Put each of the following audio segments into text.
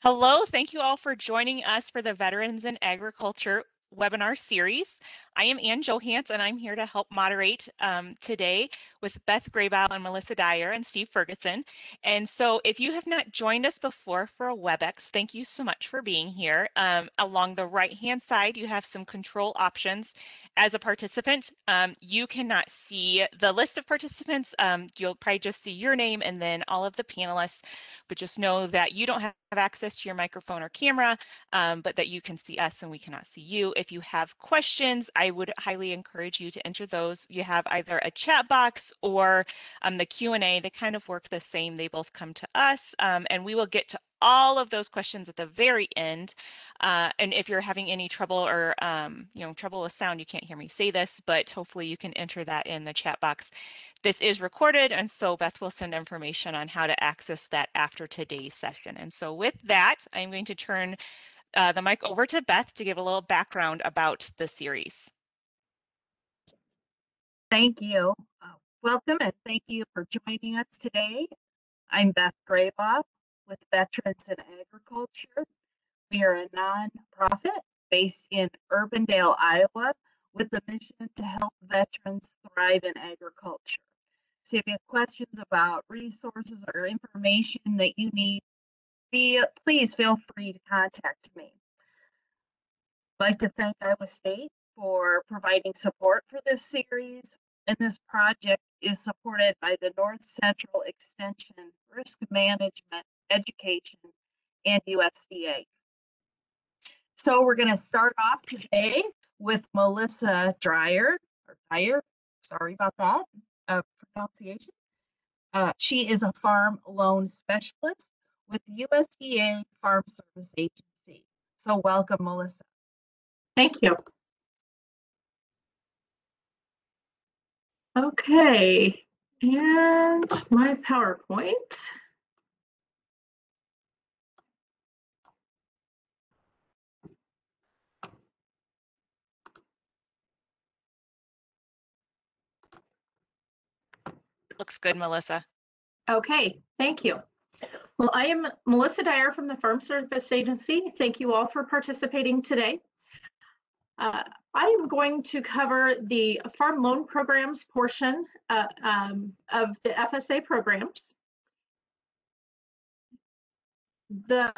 Hello, thank you all for joining us for the Veterans in Agriculture webinar series. I am Ann Johans, and I'm here to help moderate today with Beth Graybow and Melissa Dyer and Steve Ferguson. And so if you have not joined us before for a WebEx, thank you so much for being here. Along the right-hand side, you have some control options. As a participant, you cannot see the list of participants. You'll probably just see your name and then all of the panelists, but just know that you don't have access to your microphone or camera, but that you can see us and we cannot see you. If you have questions, I would highly encourage you to enter those. You have either a chat box or the Q&A. They kind of work the same. They both come to us, and we will get to all of those questions at the very end. And if you're having any trouble or trouble with sound, you can't hear me say this, but hopefully you can enter that in the chat box. This is recorded, and so Beth will send information on how to access that after today's session. And so with that, I'm going to turn the mic over to Beth to give a little background about the series. Thank you. Welcome and thank you for joining us today. I'm Beth Grayboff with Veterans in Agriculture. We are a nonprofit based in Urbandale, Iowa, with the mission to help veterans thrive in agriculture. So if you have questions about resources or information that you need, please feel free to contact me. I'd like to thank Iowa State for providing support for this series, and this project is supported by the North Central Extension Risk Management Education and USDA. So we're going to start off today with Melissa Dyer, sorry about that pronunciation. She is a farm loan specialist with USDA Farm Service Agency. So welcome, Melissa. Thank you. Okay, and my PowerPoint. Looks good, Melissa. Okay, thank you. Well, I am Melissa Dyer from the Farm Service Agency. Thank you all for participating today. I am going to cover the farm loan programs portion of the FSA programs. The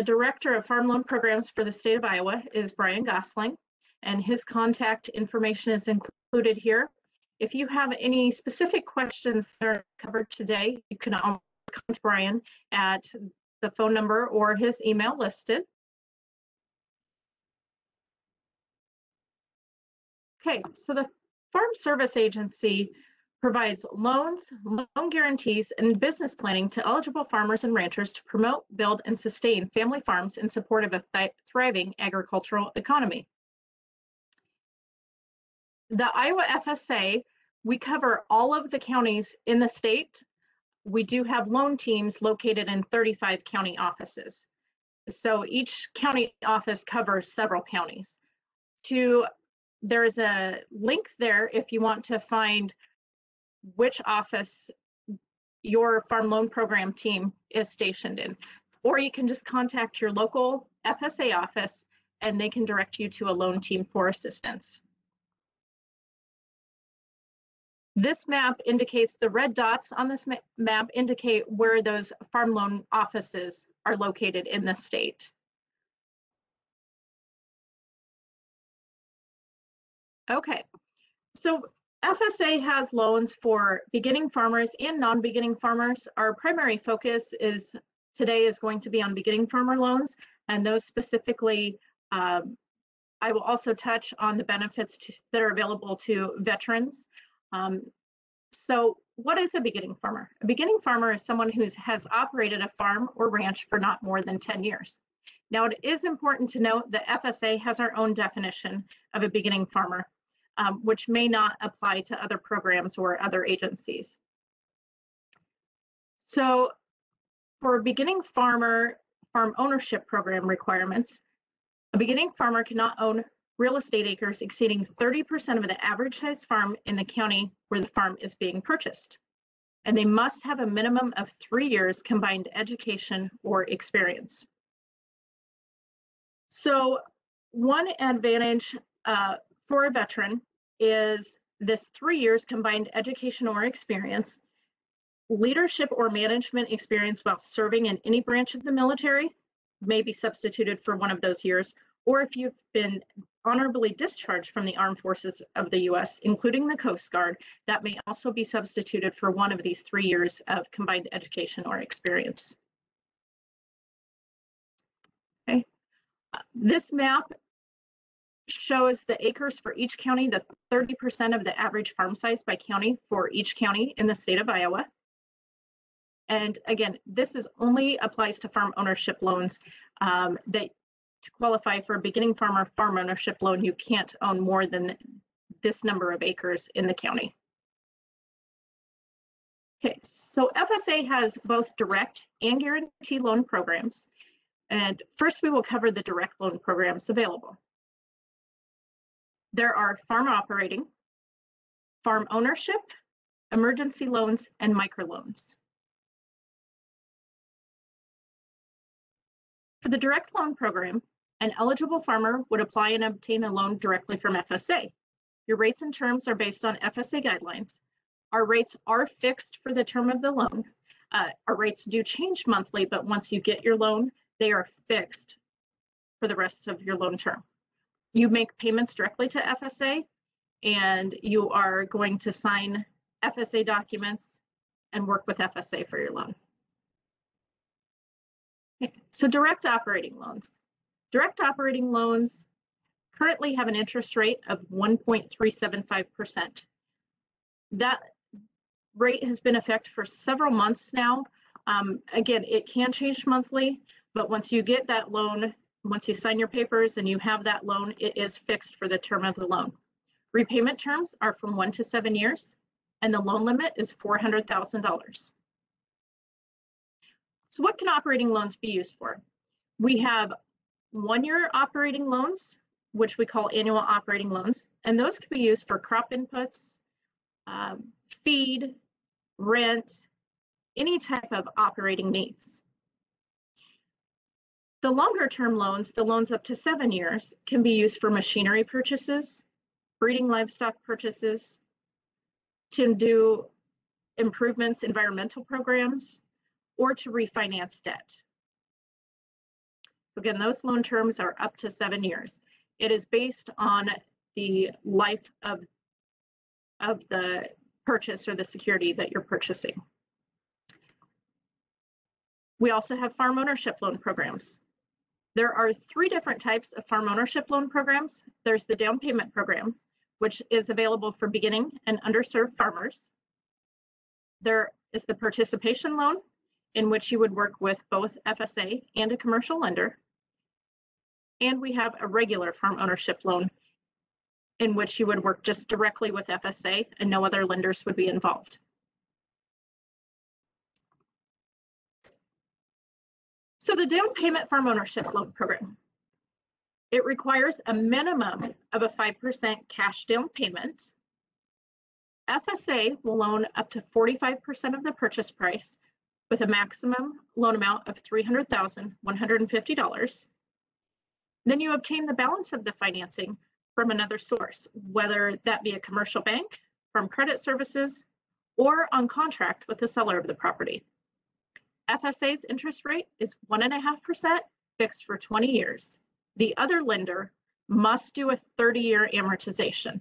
director of farm loan programs for the state of Iowa is Brian Gosling, and his contact information is included here. If you have any specific questions that are covered today, you can always contact Brian at the phone number or his email listed. Okay, so the Farm Service Agency provides loans, loan guarantees, and business planning to eligible farmers and ranchers to promote, build, and sustain family farms in support of a thriving agricultural economy. The Iowa FSA, we cover all of the counties in the state. We do have loan teams located in 35 county offices. So each county office covers several counties. There's a link there if you want to find which office your farm loan program team is stationed in, or you can just contact your local FSA office and they can direct you to a loan team for assistance. This map indicates, the red dots on this map indicate where those farm loan offices are located in the state. Okay, so FSA has loans for beginning farmers and non-beginning farmers. Our primary focus today is going to be on beginning farmer loans, and those specifically, I will also touch on the benefits that are available to veterans. So what is a beginning farmer? A beginning farmer is someone who has operated a farm or ranch for not more than 10 years. Now, it is important to note that FSA has our own definition of a beginning farmer, which may not apply to other programs or other agencies. So for beginning farmer farm ownership program requirements, a beginning farmer cannot own real estate acres exceeding 30% of the average size farm in the county where the farm is being purchased. and they must have a minimum of 3 years combined education or experience. So one advantage for a veteran is this 3 years combined education or experience, leadership or management experience while serving in any branch of the military may be substituted for one of those years, or if you've been honorably discharged from the armed forces of the U.S., including the Coast Guard, that may also be substituted for one of these 3 years of combined education or experience. Okay. This map shows the acres for each county, the 30% of the average farm size by county for each county in the state of Iowa. And again, this only applies to farm ownership loans. That to qualify for a beginning farmer farm ownership loan, you can't own more than this number of acres in the county. Okay, so FSA has both direct and guarantee loan programs. And first we will cover the direct loan programs available. There are farm operating, farm ownership, emergency loans, and microloans. For the direct loan program, an eligible farmer would apply and obtain a loan directly from FSA. Your rates and terms are based on FSA guidelines. Our rates are fixed for the term of the loan. Our rates do change monthly, but once you get your loan, they are fixed for the rest of your loan term. You make payments directly to FSA, and you are going to sign FSA documents and work with FSA for your loan. Okay, so direct operating loans. Direct operating loans currently have an interest rate of 1.375%. That rate has been in effect for several months now. Again, it can change monthly, but once you get that loan, once you sign your papers and you have that loan, it is fixed for the term of the loan. Repayment terms are from 1 to 7 years, and the loan limit is $400,000. So what can operating loans be used for? We have 1-year operating loans, which we call annual operating loans, and those can be used for crop inputs, feed, rent, any type of operating needs. The longer term loans, the loans up to 7 years, can be used for machinery purchases, breeding livestock purchases, to do improvements, environmental programs, or to refinance debt. So again, those loan terms are up to 7 years. It is based on the life of the purchase or the security that you're purchasing. We also have farm ownership loan programs. There are 3 different types of farm ownership loan programs. There's the down payment program, which is available for beginning and underserved farmers. There is the participation loan, in which you would work with both FSA and a commercial lender. And we have a regular farm ownership loan, in which you would work just directly with FSA and no other lenders would be involved. So the down payment farm ownership loan program, it requires a minimum of a 5% cash down payment. FSA will loan up to 45% of the purchase price with a maximum loan amount of $300,150. Then you obtain the balance of the financing from another source, whether that be a commercial bank, from credit services, or on contract with the seller of the property. FSA's interest rate is 1.5% fixed for 20 years. The other lender must do a 30-year amortization.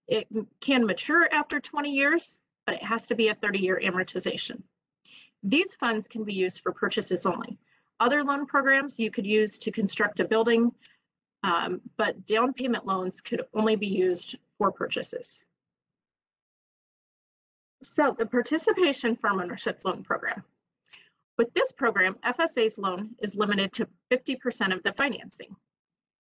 It can mature after 20 years, but it has to be a 30-year amortization. These funds can be used for purchases only. Other loan programs you could use to construct a building, but down payment loans could only be used for purchases. So the participation farm ownership loan program. With this program, FSA's loan is limited to 50% of the financing.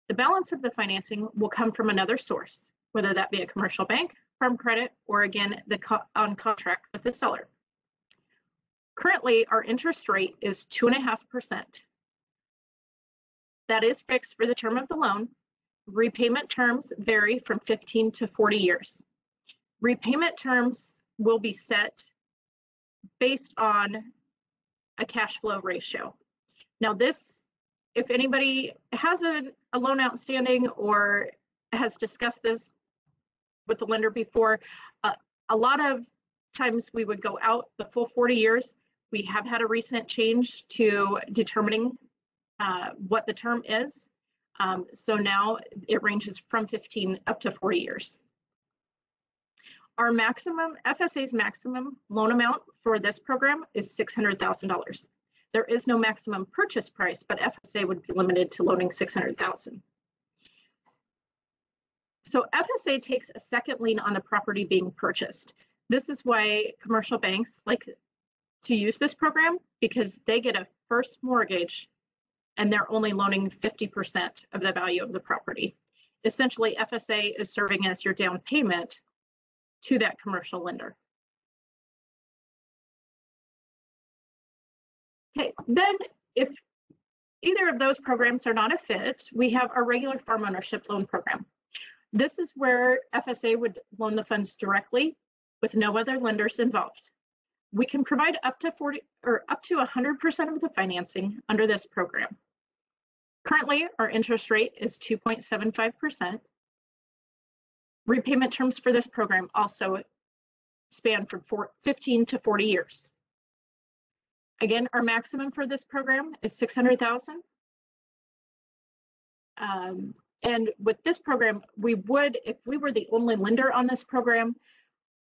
The balance of the financing will come from another source, whether that be a commercial bank, farm credit, or again, on contract with the seller. Currently, our interest rate is 2.5%. That is fixed for the term of the loan. Repayment terms vary from 15 to 40 years. Repayment terms will be set based on a cash flow ratio. Now this, if anybody has a loan outstanding or has discussed this with the lender before, a lot of times we would go out the full 40 years. We have had a recent change to determining what the term is. So now it ranges from 15 up to 40 years. Our maximum, FSA's maximum loan amount for this program is $600,000. There is no maximum purchase price, but FSA would be limited to loaning $600,000. So FSA takes a second lien on the property being purchased. This is why commercial banks like to use this program, because they get a first mortgage and they're only loaning 50% of the value of the property. Essentially, FSA is serving as your down payment to that commercial lender. Okay, then if either of those programs are not a fit, we have our regular farm ownership loan program. This is where FSA would loan the funds directly with no other lenders involved. We can provide up to 100% of the financing under this program. Currently, our interest rate is 2.75%. Repayment terms for this program also span from 15 to 40 years. Again, our maximum for this program is $600,000. And with this program, we would, if we were the only lender on this program,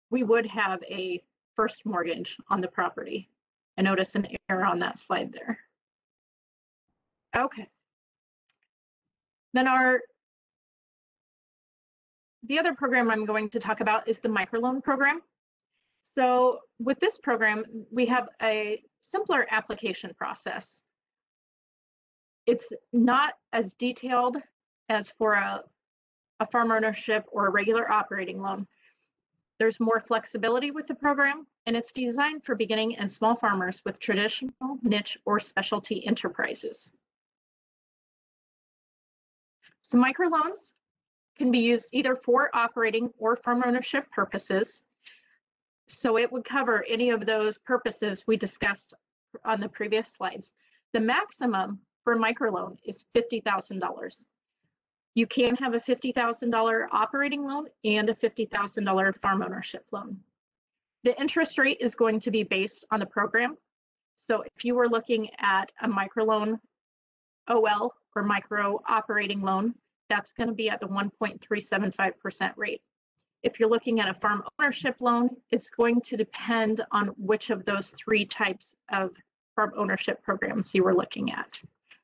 we would have a first mortgage on the property. I notice an error on that slide there. Okay. Then the other program I'm going to talk about is the microloan program. So with this program, we have a simpler application process. It's not as detailed as for a farm ownership or a regular operating loan. There's more flexibility with the program, and it's designed for beginning and small farmers with traditional, niche, or specialty enterprises. So microloans can be used either for operating or farm ownership purposes. So it would cover any of those purposes we discussed on the previous slides. The maximum for a microloan is $50,000. You can have a $50,000 operating loan and a $50,000 farm ownership loan. The interest rate is going to be based on the program. So if you were looking at a microloan OL or micro operating loan, that's going to be at the 1.375% rate. If you're looking at a farm ownership loan, it's going to depend on which of those three types of farm ownership programs you were looking at.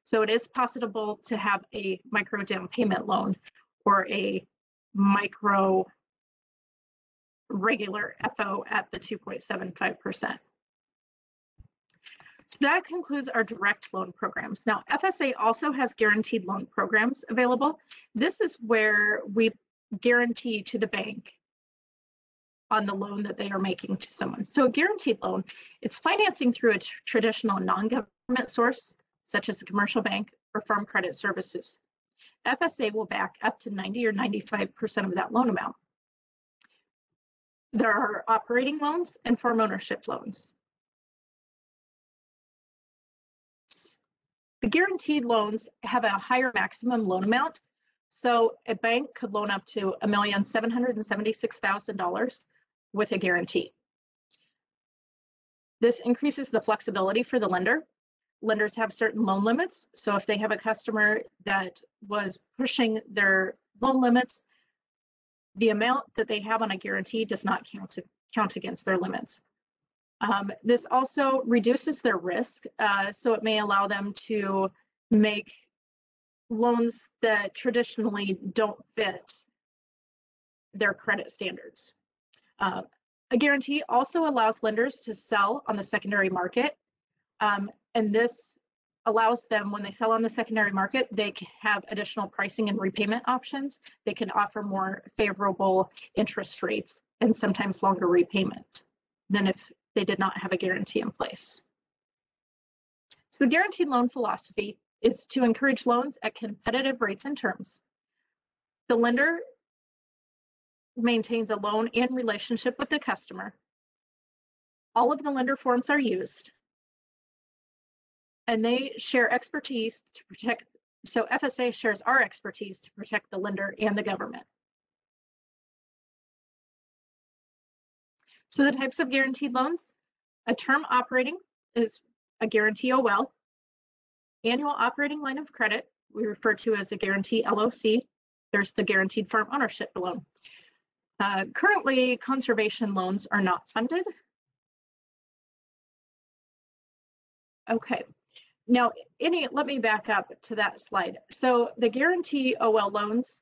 So it is possible to have a micro down payment loan or a micro regular FO at the 2.75%. So that concludes our direct loan programs. Now, FSA also has guaranteed loan programs available. This is where we guarantee to the bank on the loan that they are making to someone. So a guaranteed loan, it's financing through a traditional non-government source, such as a commercial bank or farm credit services. FSA will back up to 90 or 95% of that loan amount. There are operating loans and farm ownership loans. The guaranteed loans have a higher maximum loan amount. So a bank could loan up to $1,776,000 with a guarantee. This increases the flexibility for the lender. Lenders have certain loan limits. So if they have a customer that was pushing their loan limits, the amount that they have on a guarantee does not count against their limits. This also reduces their risk, so it may allow them to make loans that traditionally don't fit their credit standards. A guarantee also allows lenders to sell on the secondary market, and this allows them, when they sell on the secondary market, they can have additional pricing and repayment options. They can offer more favorable interest rates and sometimes longer repayment than if they did not have a guarantee in place. So the guaranteed loan philosophy is to encourage loans at competitive rates and terms. The lender maintains a loan and relationship with the customer. All of the lender forms are used, and they share expertise to protect. So FSA shares our expertise to protect the lender and the government. So the types of guaranteed loans: a term operating is a guarantee OL. Annual operating line of credit, we refer to as a guarantee LOC. There's the guaranteed farm ownership loan. Currently, conservation loans are not funded. Okay, now let me back up to that slide. So the guarantee OL loans,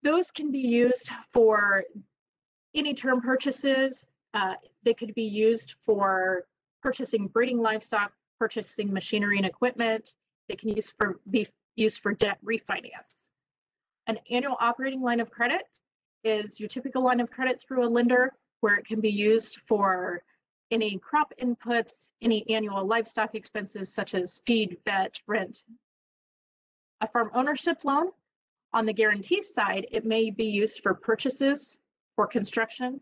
those can be used for any term purchases. They could be used for purchasing breeding livestock, purchasing machinery and equipment. They can be used for debt refinance. An annual operating line of credit is your typical line of credit through a lender, where it can be used for any crop inputs, any annual livestock expenses such as feed, vet, rent. A farm ownership loan, on the guarantee side, it may be used for purchases, for construction,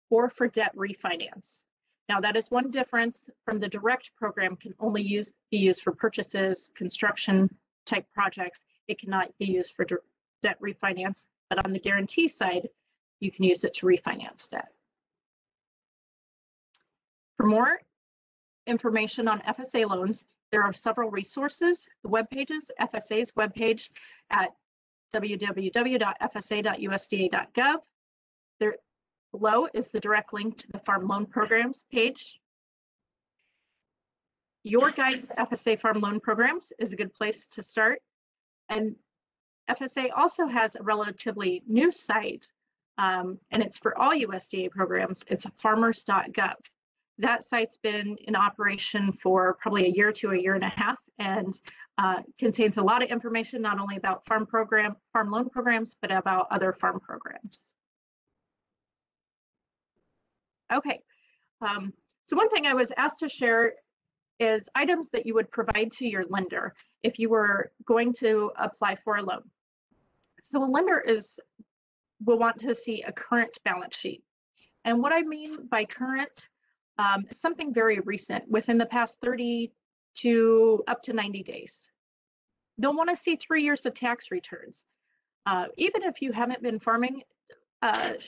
or for debt refinance. Now, that is one difference from the direct program. Can only be used for purchases, construction type projects. It cannot be used for debt refinance, but on the guarantee side, you can use it to refinance debt. For more information on FSA loans, there are several resources. The web pages, FSA's webpage at www.fsa.usda.gov. There below is the direct link to the Farm Loan Programs page. Your Guide to FSA Farm Loan Programs is a good place to start. And FSA also has a relatively new site, and it's for all USDA programs. It's farmers.gov. That site's been in operation for probably a year to a year and a half, and contains a lot of information, not only about farm loan programs, but about other farm programs. Okay, so one thing I was asked to share is items that you would provide to your lender if you were going to apply for a loan. So a lender will want to see a current balance sheet. And what I mean by current, something very recent, within the past 30 to up to 90 days. They'll want to see 3 years of tax returns. Even if you haven't been farming,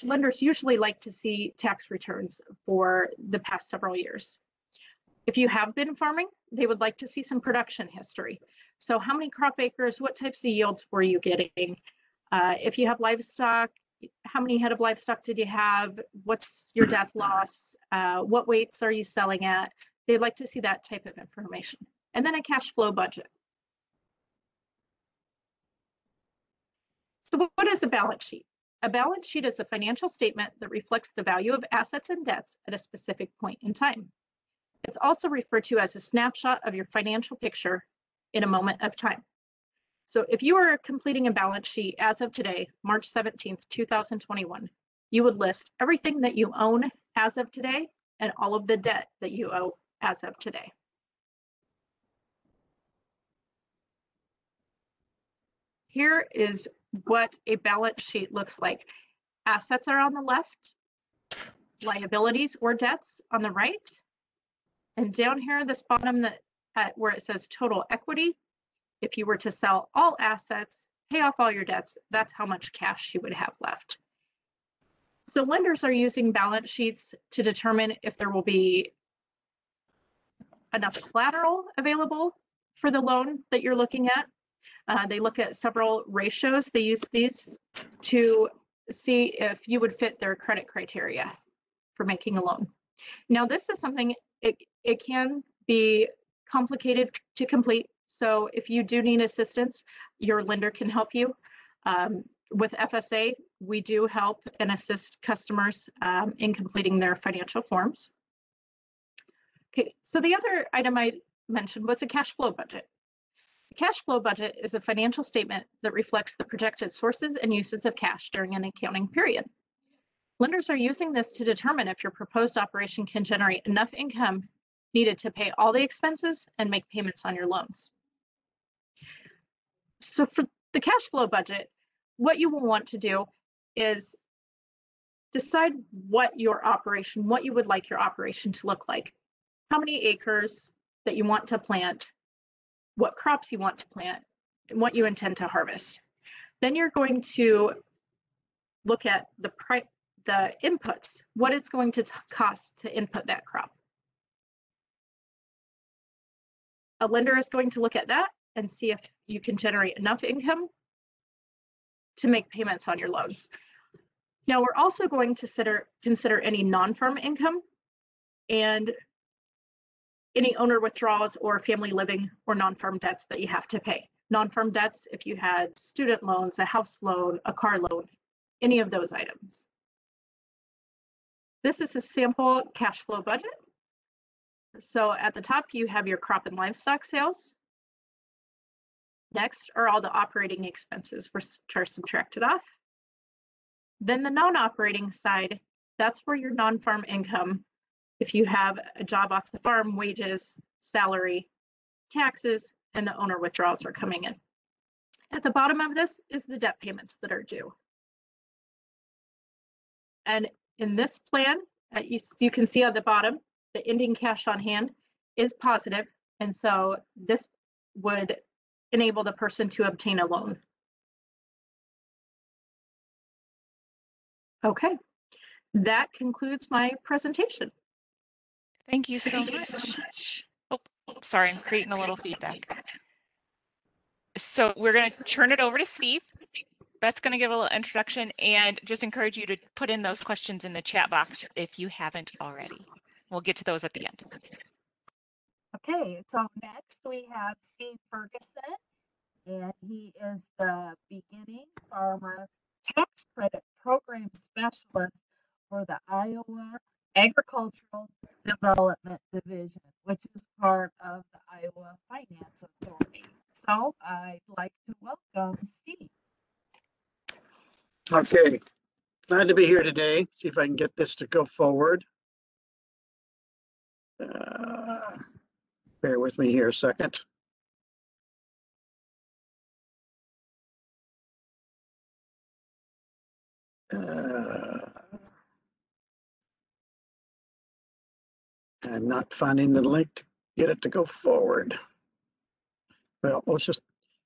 lenders usually like to see tax returns for the past several years. If you have been farming, they would like to see some production history. So how many crop acres, what types of yields were you getting? If you have livestock, how many head of livestock did you have? What's your death loss? What weights are you selling at? They'd like to see that type of information. And then a cash flow budget. So what is a balance sheet? A balance sheet is a financial statement that reflects the value of assets and debts at a specific point in time. It's also referred to as a snapshot of your financial picture in a moment of time. So if you are completing a balance sheet as of today, March 17th, 2021, you would list everything that you own as of today and all of the debt that you owe as of today. Here is what a balance sheet looks like. Assets are on the left, liabilities or debts on the right, and down here, this bottom where it says total equity, if you were to sell all assets, pay off all your debts, that's how much cash you would have left. So lenders are using balance sheets to determine if there will be enough collateral available for the loan that you're looking at. They look at several ratios. They use these to see if you would fit their credit criteria for making a loan. Now, this is something, it can be complicated to complete. So if you do need assistance, your lender can help you. With FSA, we do help and assist customers in completing their financial forms. Okay, so the other item I mentioned was a cash flow budget. A cash flow budget is a financial statement that reflects the projected sources and uses of cash during an accounting period. Lenders are using this to determine if your proposed operation can generate enough income needed to pay all the expenses and make payments on your loans. So for the cash flow budget, what you will want to do is decide what you would like your operation to look like. How many acres that you want to plant, what crops you want to plant, and what you intend to harvest. Then you're going to look at the inputs, what it's going to cost to input that crop. A lender is going to look at that and see if you can generate enough income to make payments on your loans. Now, we're also going to consider any non-farm income and any owner withdrawals or family living or non-farm debts that you have to pay. Non-farm debts, if you had student loans, a house loan, a car loan, any of those items. This is a sample cash flow budget. So at the top, you have your crop and livestock sales. Next are all the operating expenses, which are subtracted off. Then the non-operating side, that's where your non-farm income, if you have a job off the farm, wages, salary, taxes, and the owner withdrawals are coming in. At the bottom of this is the debt payments that are due. And in this plan, you can see at the bottom, the ending cash on hand is positive, and so this would enable the person to obtain a loan. Okay, that concludes my presentation. Thank you so much. Oh, sorry, I'm creating a little feedback. So we're going to turn it over to Steve. Beth's going to give a little introduction and just encourage you to put in those questions in the chat box if you haven't already. We'll get to those at the end. Okay, so next we have Steve Ferguson, and he is the Beginning Farmer Tax Credit Program Specialist for the Iowa Agricultural Development Division, which is part of the Iowa Finance Authority. So I'd like to welcome Steve. Okay, glad to be here today. See if I can get this to go forward. Bear with me here a second. I'm not finding the link to get it to go forward. Well, let's just,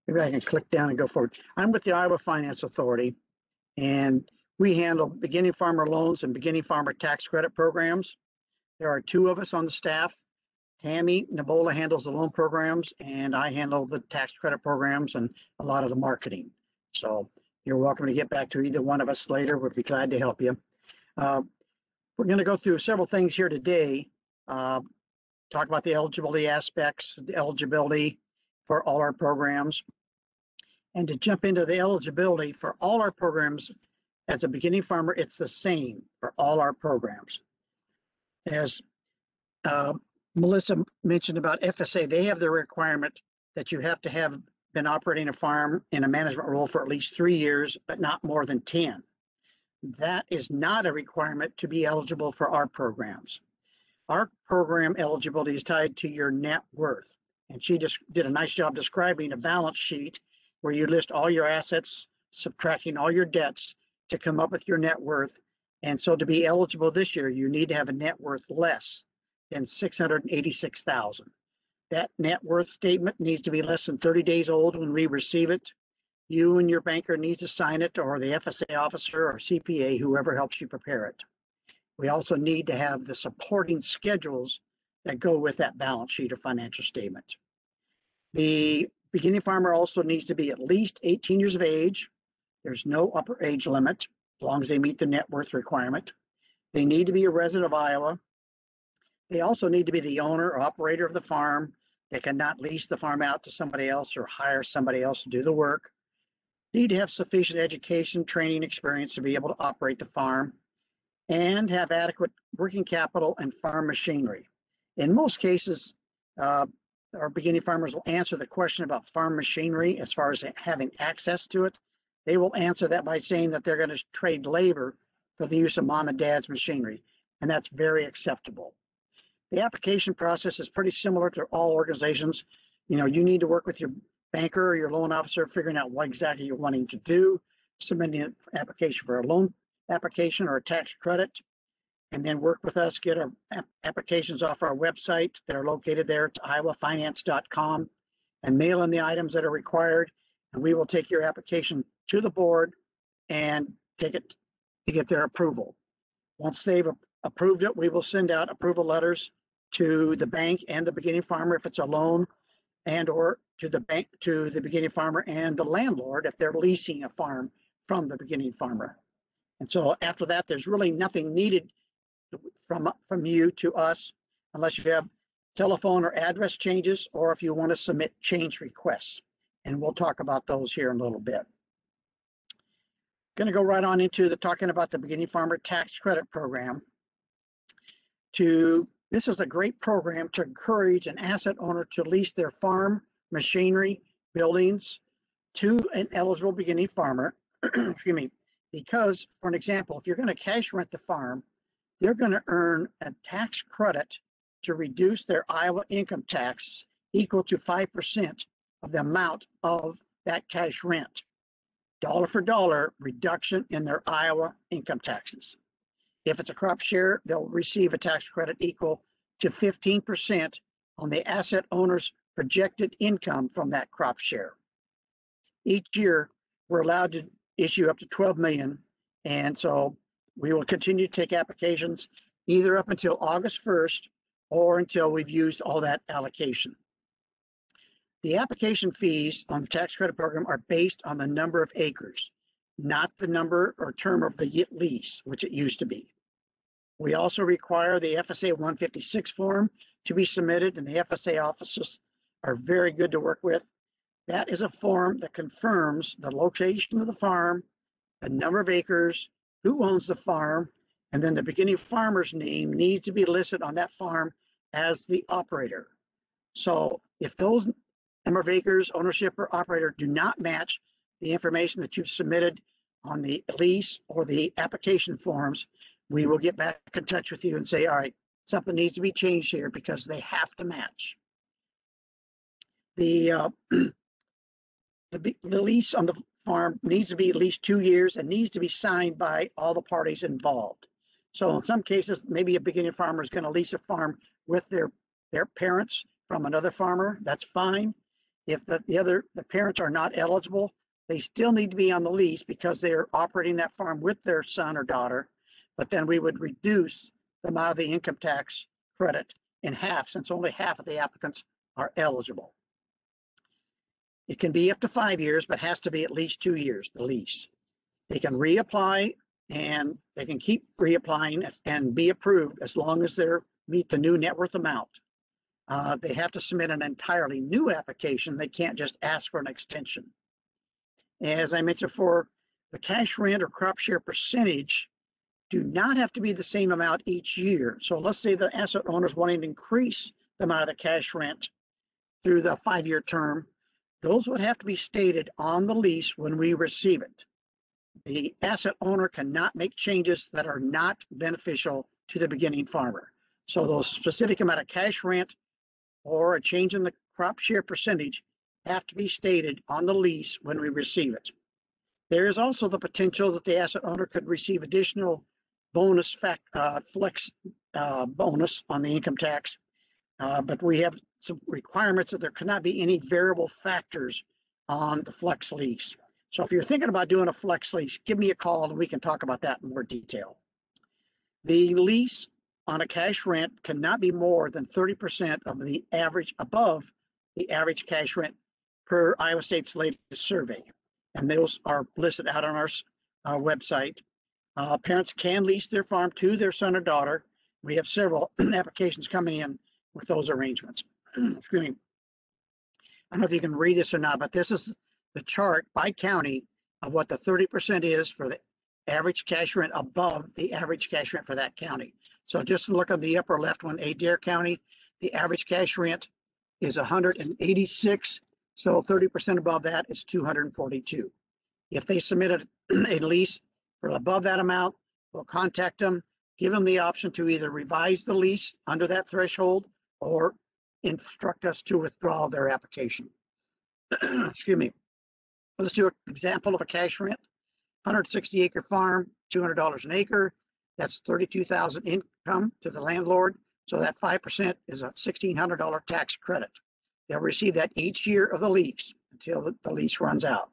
maybe I can click down and go forward. I'm with the Iowa Finance Authority, and we handle beginning farmer loans and beginning farmer tax credit programs. There are two of us on the staff. Tammy Nabola handles the loan programs, and I handle the tax credit programs and a lot of the marketing. So you're welcome to get back to either one of us later. We'd be glad to help you. We're going to go through several things here today. Talk about the eligibility aspects, the eligibility for all our programs. And to jump into the eligibility for all our programs, as a beginning farmer, it's the same for all our programs. As Melissa mentioned about FSA, they have the requirement that you have to have been operating a farm in a management role for at least 3 years, but not more than 10. That is not a requirement to be eligible for our programs. Our program eligibility is tied to your net worth. And she just did a nice job describing a balance sheet where you list all your assets, subtracting all your debts to come up with your net worth. And so to be eligible this year, you need to have a net worth less than $686,000. That net worth statement needs to be less than 30 days old when we receive it. You and your banker needs to sign it, or the FSA officer or CPA, whoever helps you prepare it. We also need to have the supporting schedules that go with that balance sheet or financial statement. The beginning farmer also needs to be at least 18 years of age. There's no upper age limit, as long as they meet the net worth requirement. They need to be a resident of Iowa. They also need to be the owner or operator of the farm. They cannot lease the farm out to somebody else or hire somebody else to do the work. Need to have sufficient education, training, experience to be able to operate the farm, and have adequate working capital and farm machinery. In most cases, our beginning farmers will answer the question about farm machinery as far as having access to it. They will answer that by saying that they're going to trade labor for the use of mom and dad's machinery, and that's very acceptable. The application process is pretty similar to all organizations. You know, you need to work with your banker or your loan officer, figuring out what exactly you're wanting to do, submitting an application for a loan application or a tax credit, and then work with us, get our applications off our website that are located there. It's iowafinance.com, and mail in the items that are required. And we will take your application to the board and take it to get their approval. Once they've approved it, we will send out approval letters to the bank and the beginning farmer if it's a loan, and or to the bank, to the beginning farmer and the landlord if they're leasing a farm from the beginning farmer. And so after that, there's really nothing needed from you to us unless you have telephone or address changes, or if you want to submit change requests. And we'll talk about those here in a little bit. Going to go right on into talking about the beginning farmer tax credit program. This is a great program to encourage an asset owner to lease their farm, machinery, buildings to an eligible beginning farmer. Excuse me. Because, for an example, if you're going to cash rent the farm, they're going to earn a tax credit to reduce their Iowa income tax equal to 5% of the amount of that cash rent. Dollar for dollar reduction in their Iowa income taxes. If it's a crop share, they'll receive a tax credit equal to 15% on the asset owner's projected income from that crop share. Each year, we're allowed to issue up to 12 million. And so we will continue to take applications either up until August 1st or until we've used all that allocation. The application fees on the tax credit program are based on the number of acres, not the number or term of the lease, which it used to be. We also require the FSA 156 form to be submitted, and the FSA offices are very good to work with. That is a form that confirms the location of the farm, the number of acres, who owns the farm, and then the beginning farmer's name needs to be listed on that farm as the operator. So if those number of acres, ownership, or operator do not match the information that you've submitted on the lease or the application forms, we will get back in touch with you and say, all right, something needs to be changed here because they have to match. The lease on the farm needs to be at least 2 years and needs to be signed by all the parties involved. So in some cases, maybe a beginning farmer is going to lease a farm with their parents from another farmer. That's fine. If the parents are not eligible, they still need to be on the lease because they're operating that farm with their son or daughter. But then we would reduce the amount of the income tax credit in half, since only half of the applicants are eligible. It can be up to 5 years, but has to be at least 2 years, the lease. They can reapply, and they can keep reapplying and be approved as long as they meet the new net worth amount. They have to submit an entirely new application. They can't just ask for an extension. As I mentioned before, the cash rent or crop share percentage do not have to be the same amount each year. So let's say the asset owner is wanting to increase the amount of the cash rent through the 5-year term. Those would have to be stated on the lease when we receive it. The asset owner cannot make changes that are not beneficial to the beginning farmer. So those specific amount of cash rent or a change in the crop share percentage have to be stated on the lease when we receive it. There is also the potential that the asset owner could receive additional bonus flex bonus on the income tax, but we have some requirements that there cannot be any variable factors on the flex lease. So if you're thinking about doing a flex lease, give me a call and we can talk about that in more detail. The lease on a cash rent cannot be more than 30% of the average, above the average cash rent per Iowa State's latest survey. And those are listed out on our website. Parents can lease their farm to their son or daughter. We have several applications coming in with those arrangements. Excuse me. I don't know if you can read this or not, but this is the chart by county of what the 30% is for the average cash rent above the average cash rent for that county. So just look at the upper left one, Adair County, the average cash rent is 186. So 30% above that is 242. If they submitted a lease for above that amount, we'll contact them, give them the option to either revise the lease under that threshold or instruct us to withdraw their application. Excuse me. Let's do an example of a cash rent. 160 acre farm, $200 an acre. That's 32,000 income to the landlord. So that 5% is a $1,600 tax credit. They'll receive that each year of the lease until the lease runs out.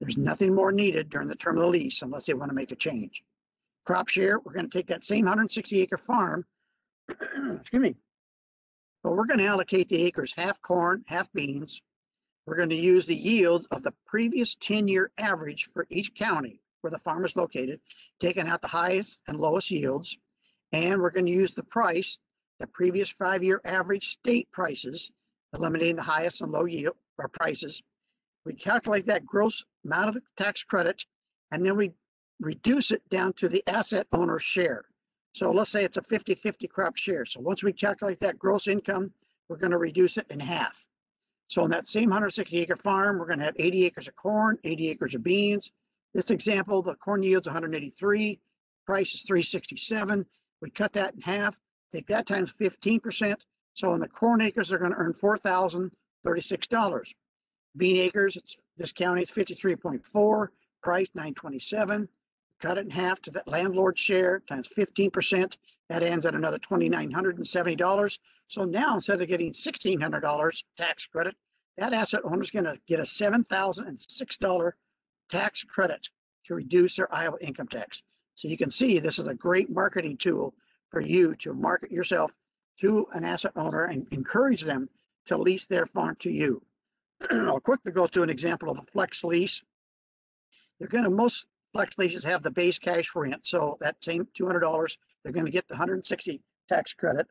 There's nothing more needed during the term of the lease unless they want to make a change. Crop share, we're going to take that same 160 acre farm, excuse me, but we're going to allocate the acres half corn, half beans. We're going to use the yield of the previous 10-year average for each county where the farm is located, taking out the highest and lowest yields. And we're going to use the price, the previous 5-year average state prices, eliminating the highest and low yield or prices. We calculate that gross amount of the tax credit, and then we reduce it down to the asset owner's share. So let's say it's a 50-50 crop share. So once we calculate that gross income, we're going to reduce it in half. So on that same 160 acre farm, we're going to have 80 acres of corn, 80 acres of beans. This example, the corn yield's 183, price is 367. We cut that in half, take that times 15%. So on the corn acres, they're going to earn $4,036. Bean acres, this county is 53.4, price 927. Cut it in half to that landlord share times 15%. That ends at another $2,970. So now instead of getting $1,600 tax credit, that asset owner is going to get a $7,006 tax credit to reduce their Iowa income tax. So you can see this is a great marketing tool for you to market yourself to an asset owner and encourage them to lease their farm to you. I'll quickly go through an example of a flex lease. Most flex leases have the base cash rent, so that same $200, they're going to get the 160 tax credit.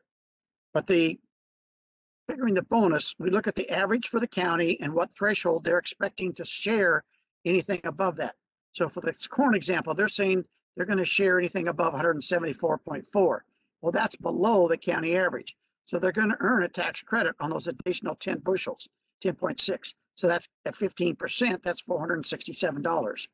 But figuring the bonus, we look at the average for the county and what threshold they're expecting to share anything above that. So for this corn example, they're saying they're going to share anything above 174.4. Well, that's below the county average. So they're going to earn a tax credit on those additional 10 bushels, 10.6. So that's at 15%, that's $467.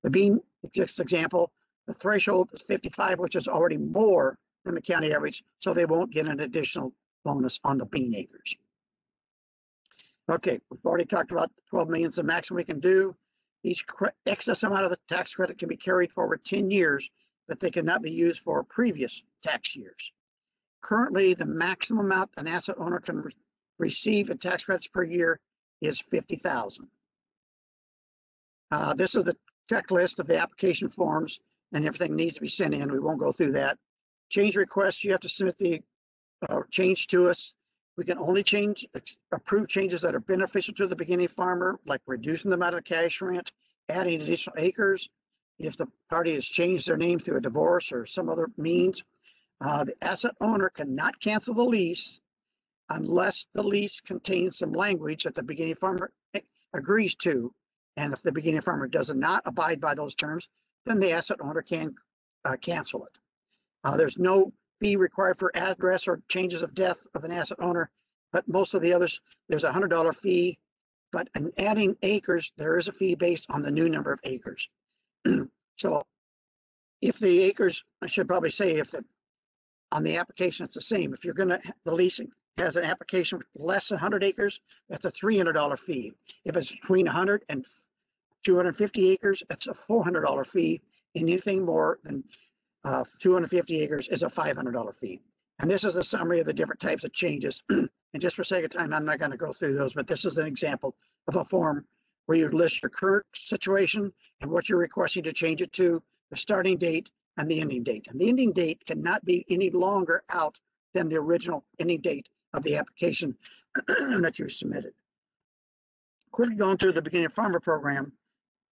The bean example, the threshold is 55, which is already more than the county average, so they won't get an additional bonus on the bean acres. Okay, we've already talked about 12 million is the maximum we can do. Each excess amount of the tax credit can be carried forward 10 years, but they cannot be used for previous tax years. Currently, the maximum amount an asset owner can receive in tax credits per year is $50,000. This is the checklist of the application forms, and everything needs to be sent in. We won't go through that. Change requests, you have to submit the change to us. We can only approve changes that are beneficial to the beginning farmer, like reducing the amount of cash rent, adding additional acres. If the party has changed their name through a divorce or some other means, the asset owner cannot cancel the lease unless the lease contains some language that the beginning farmer agrees to. And if the beginning farmer does not abide by those terms, then the asset owner can cancel it. There's no fee required for address or changes of death of an asset owner, but most of the others, there's a $100 fee. But in adding acres, there is a fee based on the new number of acres. So if the acres, I should probably say, on the application, it's the same. If you're the leasing has an application with less than 100 acres, that's a $300 fee. If it's between 100 and 250 acres, that's a $400 fee. And anything more than 250 acres is a $500 fee. And this is a summary of the different types of changes. And just for sake of time, I'm not going to go through those, but this is an example of a form where you list your current situation and what you're requesting to change it to, the starting date and the ending date. And the ending date cannot be any longer out than the original ending date of the application that you submitted. Quickly going through the beginning farmer program.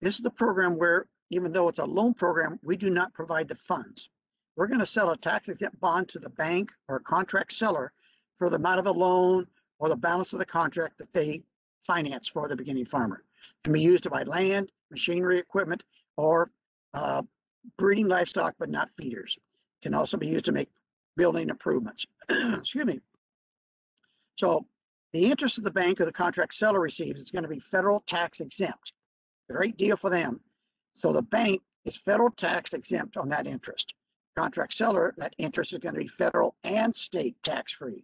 This is the program where, even though it's a loan program, we do not provide the funds. We're going to sell a tax-exempt bond to the bank or a contract seller for the amount of the loan or the balance of the contract that they finance for the beginning farmer. It can be used to buy land, machinery, equipment, or breeding livestock, but not feeders. It can also be used to make building improvements. Excuse me. So the interest of the bank or the contract seller receives is going to be federal tax exempt. Great deal for them. So the bank is federal tax exempt on that interest. Contract seller, that interest is going to be federal and state tax free.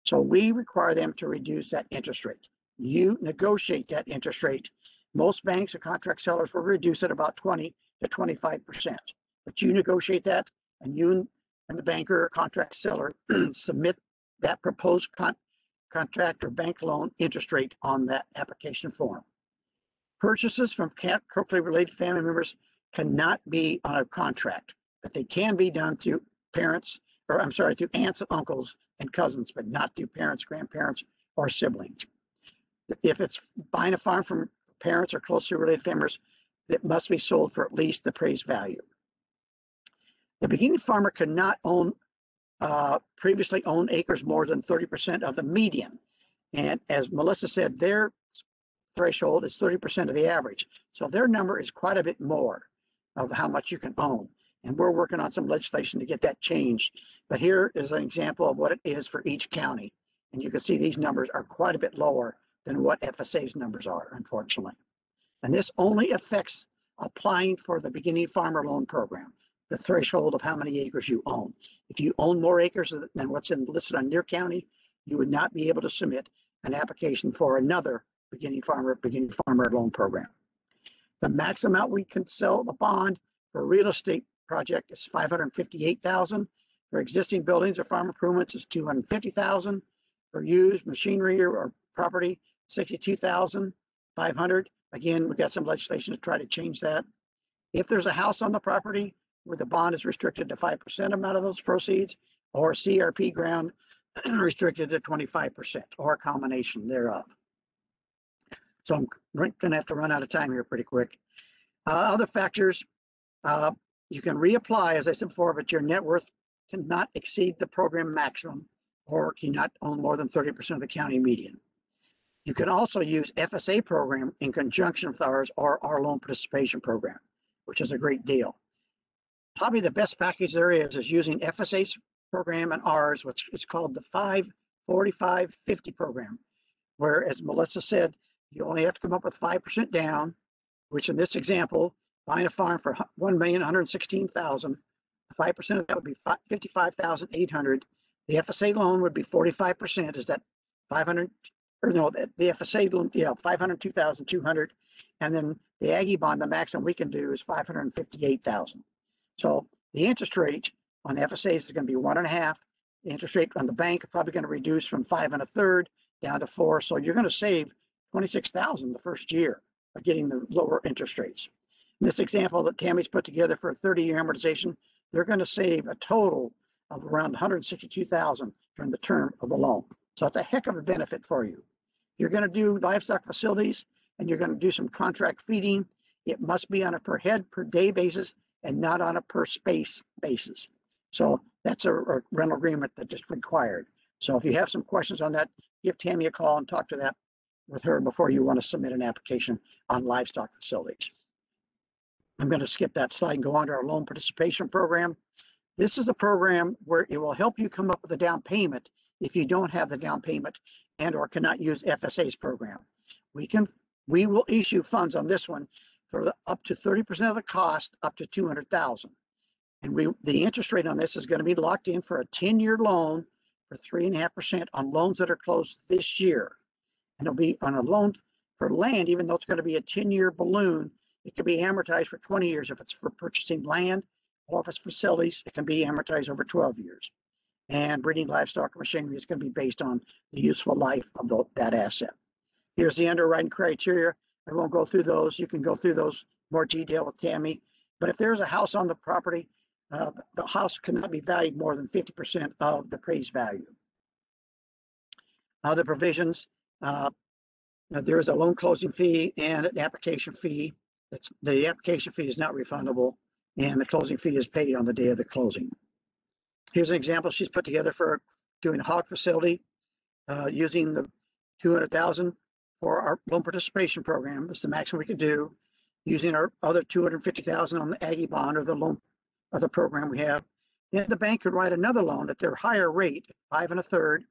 So we require them to reduce that interest rate. You negotiate that interest rate. Most banks or contract sellers will reduce it about 20 to 25%. But you negotiate that, and you and the banker or contract seller submit that proposed contract or bank loan interest rate on that application form. Purchases from closely related family members cannot be on a contract, but they can be done through parents, or I'm sorry, through aunts and uncles and cousins, but not through parents, grandparents, or siblings. If it's buying a farm from parents or closely related family members, it must be sold for at least the appraised value. The beginning farmer cannot own previously owned acres more than 30% of the median. And as Melissa said, their threshold is 30% of the average. So their number is quite a bit more of how much you can own. And we're working on some legislation to get that changed. But here is an example of what it is for each county. And you can see these numbers are quite a bit lower than what FSA's numbers are, unfortunately. And this only affects applying for the beginning farmer loan program, the threshold of how many acres you own. If you own more acres than what's listed on your county, you would not be able to submit an application for another beginning farmer loan program. The max amount we can sell the bond for a real estate project is $558,000. For existing buildings or farm improvements is $250,000. For used machinery or property, $62,500. Again, we got some legislation to try to change that. If there's a house on the property where the bond is restricted to 5% amount of those proceeds, or CRP ground restricted to 25%, or a combination thereof. So I'm going to have to run out of time here pretty quick. Other factors, you can reapply, as I said before, but your net worth cannot exceed the program maximum or cannot own more than 30% of the county median. You can also use FSA program in conjunction with ours or our loan participation program, which is a great deal. Probably the best package there is using FSA's program and ours, which is called the 54550 program, where, as Melissa said, you only have to come up with 5% down, which in this example, buying a farm for $1,116,000, 5% of that would be $55,800. The FSA loan would be 45%. Is that 500? Or no, the FSA loan, yeah, 502,200, and then the Aggie bond, the maximum we can do is 558,000. So the interest rate on the FSA is going to be 1.5. The interest rate on the bank is probably going to reduce from 5 1/3 down to 4. So you're going to save 26,000 the first year by getting the lower interest rates. In this example that Tammy's put together for a 30-year amortization, they're going to save a total of around 162,000 during the term of the loan. So it's a heck of a benefit for you. You're going to do livestock facilities and you're going to do some contract feeding. It must be on a per head per day basis and not on a per space basis. So that's a rental agreement that is required. So if you have some questions on that, give Tammy a call and talk to that with her before you want to submit an application on livestock facilities. I'm going to skip that slide and go on to our loan participation program. This is a program where it will help you come up with a down payment if you don't have the down payment and or cannot use FSA's program. We will issue funds on this one for up to 30% of the cost, up to $200,000. And the interest rate on this is going to be locked in for a 10-year loan for 3.5% on loans that are closed this year. And it'll be on a loan for land, even though it's going to be a 10-year balloon, it can be amortized for 20 years if it's for purchasing land, or if it's facilities, it can be amortized over 12 years. And breeding livestock or machinery is going to be based on the useful life of that asset. Here's the underwriting criteria. I won't go through those. You can go through those more detail with Tammy. But if there's a house on the property, the house cannot be valued more than 50% of the appraised value. Other provisions, there is a loan closing fee and an application fee. The application fee is not refundable, and the closing fee is paid on the day of the closing. Here's an example she's put together for doing a hog facility using the $200,000 for our loan participation program. That's the maximum we could do, using our other $250,000 on the Aggie bond or the loan of the program we have. Then the bank could write another loan at their higher rate, 5 1/3,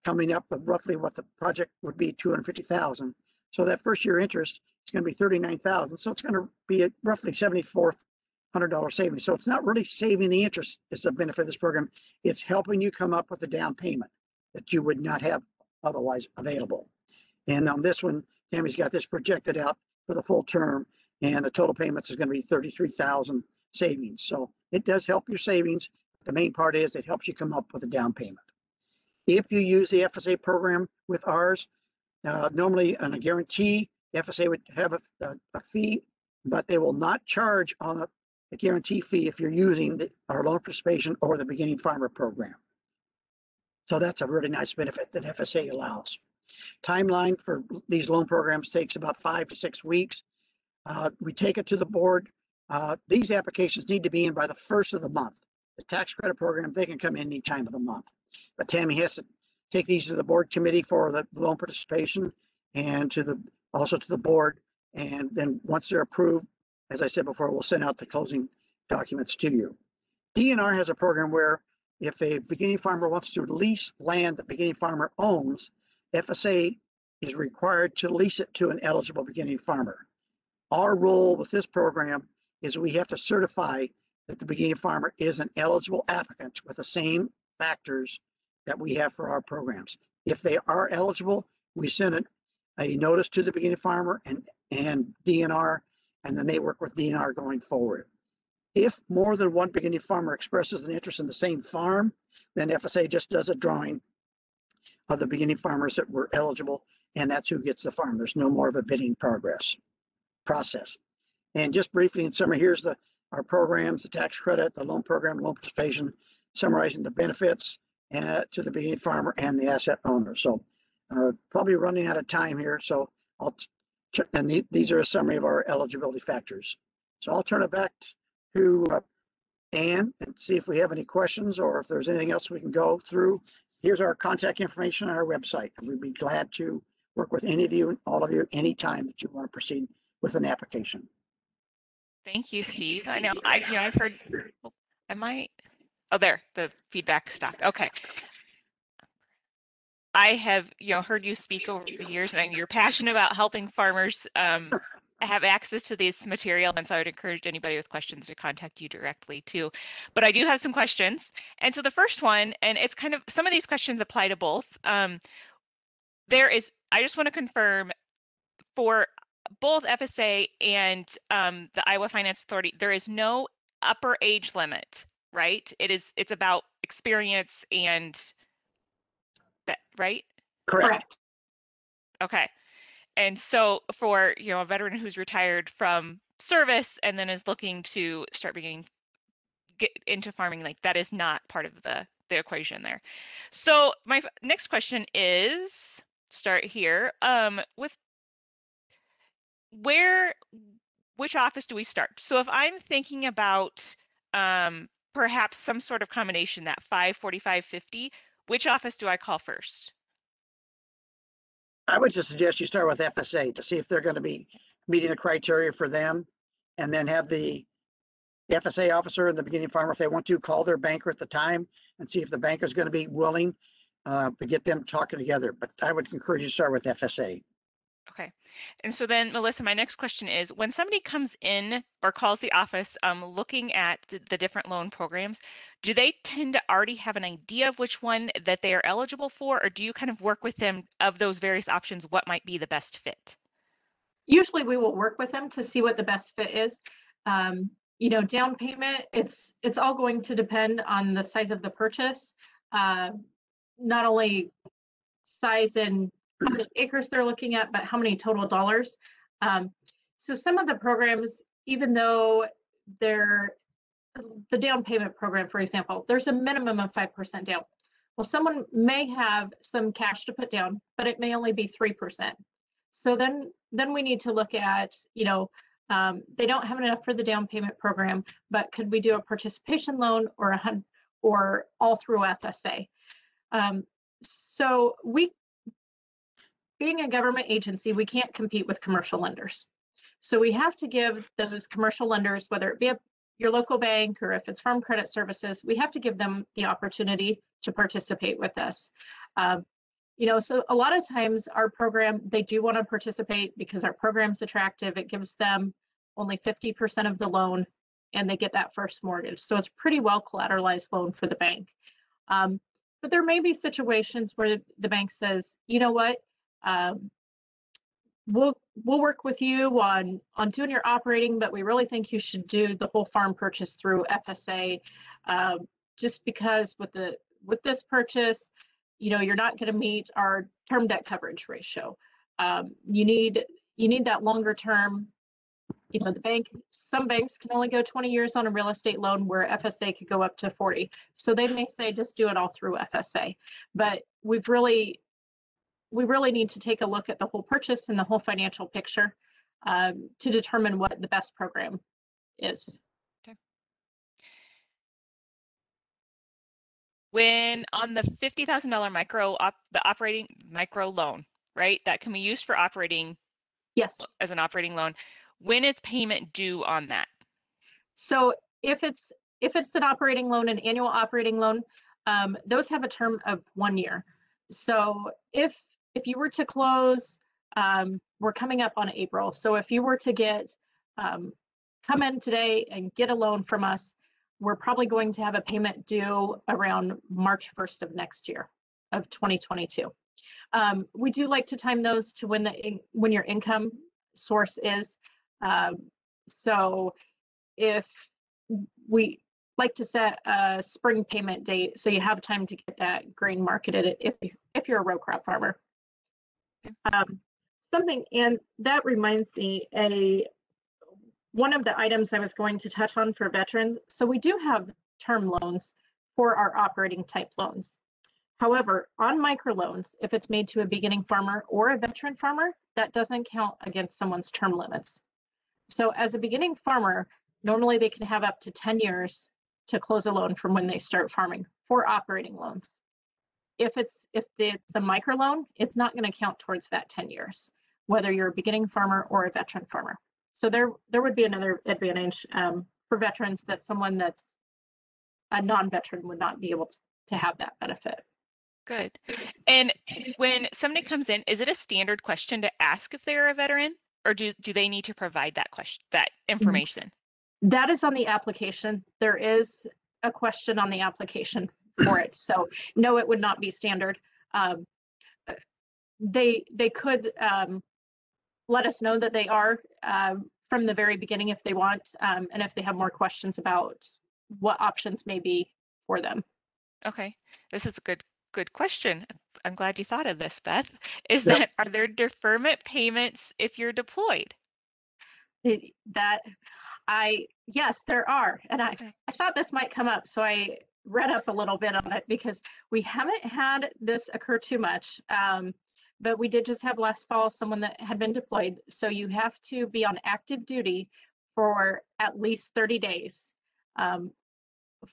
coming up with roughly what the project would be, $250,000. So that first year interest is going to be $39,000. So it's going to be a roughly $7,400 savings. So it's not really saving the interest. It's the benefit of this program. It's helping you come up with a down payment that you would not have otherwise available. And on this one, Tammy's got this projected out for the full term. and the total payments is going to be 33,000 savings. So it does help your savings. The main part is it helps you come up with a down payment. If you use the FSA program with ours, normally on a guarantee, the FSA would have a fee, but they will not charge on a guarantee fee if you're using our loan participation or the beginning farmer program. So that's a really nice benefit that FSA allows. Timeline for these loan programs takes about 5 to 6 weeks. We take it to the board. These applications need to be in by the first of the month. The tax credit program, they can come in any time of the month. But Tammy has to take these to the board committee for the loan participation and also to the board. And then once they're approved, as I said before, we'll send out the closing documents to you. DNR has a program where if a beginning farmer wants to lease land the beginning farmer owns, FSA is required to lease it to an eligible beginning farmer. Our role with this program is we have to certify that the beginning farmer is an eligible applicant with the same factors that we have for our programs. If they are eligible, we send a notice to the beginning farmer and DNR, and then they work with DNR going forward. If more than one beginning farmer expresses an interest in the same farm, then FSA just does a drawing of the beginning farmers that were eligible, and that's who gets the farm. There's no more of a bidding process. And just briefly in summary, here's our programs, the tax credit, the loan program, loan participation, summarizing the benefits to the beginning farmer and the asset owner. So probably running out of time here. So these are a summary of our eligibility factors. So I'll turn it back to Ann and see if we have any questions or if there's anything else we can go through. Here's our contact information on our website. And we'd be glad to work with any of you, all of you, anytime that you want to proceed with an application. Thank you, Steve. I know I've heard, there, the feedback stopped. Okay. I have, heard you speak over the years, and you're passionate about helping farmers have access to this material. And so I would encourage anybody with questions to contact you directly too. But I do have some questions. And so the first one, and it's kind of, some of these questions apply to both. I just want to confirm for both FSA and the Iowa Finance Authority, there is no upper age limit, right? It's about experience and that, right? Correct. Okay. And so for, a veteran who's retired from service and then is looking to start get into farming, like that is not part of the equation there. So my next question is, start here, with which office do we start? So if I'm thinking about perhaps some sort of combination, that 54550, which office do I call first? I would just suggest you start with FSA to see if they're going to be meeting the criteria for them, and then have the FSA officer and the beginning farmer, if they want to, call their banker at the time and see if the banker is going to be willing to get them talking together. But I would encourage you to start with FSA. Okay. And so then, Melissa, my next question is, when somebody comes in or calls the office looking at the different loan programs, do they tend to already have an idea of which one that they are eligible for, or do you kind of work with them of those various options, what might be the best fit? Usually we will work with them to see what the best fit is. Down payment, it's all going to depend on the size of the purchase, not only size and how many acres they're looking at, but how many total dollars. So some of the programs, even though they're the down payment program, for example, there's a minimum of 5% down. Well, someone may have some cash to put down, but it may only be 3%. So then we need to look at, they don't have enough for the down payment program, but could we do a participation loan or all through FSA? So being a government agency, we can't compete with commercial lenders. So we have to give those commercial lenders, whether it be your local bank or if it's Farm Credit Services, we have to give them the opportunity to participate with us. So a lot of times our program, they do want to participate because our program's attractive. It gives them only 50% of the loan and they get that first mortgage. So it's pretty well collateralized loan for the bank. But there may be situations where the bank says, you know what, we'll work with you on doing your operating, but we really think you should do the whole farm purchase through FSA, just because with this purchase, you're not going to meet our term debt coverage ratio. You need that longer term. Some banks can only go 20 years on a real estate loan, where FSA could go up to 40. So they may say just do it all through FSA. But we really need to take a look at the whole purchase and the whole financial picture to determine what the best program is. Okay. When on the $50,000 the operating micro loan, right? That can be used for operating. Yes. As an operating loan. When is payment due on that? So if it's an operating loan, an annual operating loan, those have a term of 1 year. So if you were to close, we're coming up on April. So if you were to come in today and get a loan from us, we're probably going to have a payment due around March 1st of next year, of 2022. We do like to time those to when your income source is. So if we like to set a spring payment date, so you have time to get that grain marketed if you're a row crop farmer. And that reminds me, one of the items I was going to touch on for veterans. So we do have term loans for our operating type loans. However, on microloans, if it's made to a beginning farmer or a veteran farmer, that doesn't count against someone's term limits. So as a beginning farmer, normally they can have up to 10 years to close a loan from when they start farming for operating loans. If it's a microloan, it's not going to count towards that 10 years, whether you're a beginning farmer or a veteran farmer. So there would be another advantage for veterans, that someone that's a non-veteran would not be able to have that benefit. Good. And when somebody comes in, is it a standard question to ask if they're a veteran, or do they need to provide that information? That is on the application. There is a question on the application for it. So no, it would not be standard. They could let us know that they are from the very beginning if they want, and if they have more questions about what options may be for them. Okay, this is a good question. I'm glad you thought of this, Beth. Are there deferment payments if you're deployed? Yes, there are. And I thought this might come up, so I read up a little bit on it, because we haven't had this occur too much. But we did just have last fall someone that had been deployed. So you have to be on active duty for at least 30 days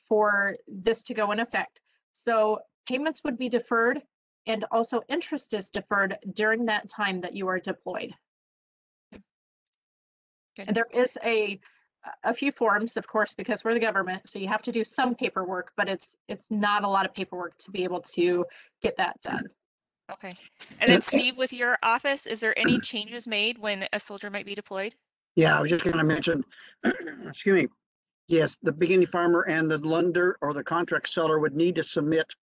for this to go in effect. So payments would be deferred, and also interest is deferred during that time that you are deployed. Good. And there is a few forms, of course, because we're the government, so you have to do some paperwork, but it's not a lot of paperwork to be able to get that done. Okay. And then Steve, with your office, is there any changes made when a soldier might be deployed? Yeah, I was just going to mention, excuse me, yes, the beginning farmer and the lender or the contract seller would need to submit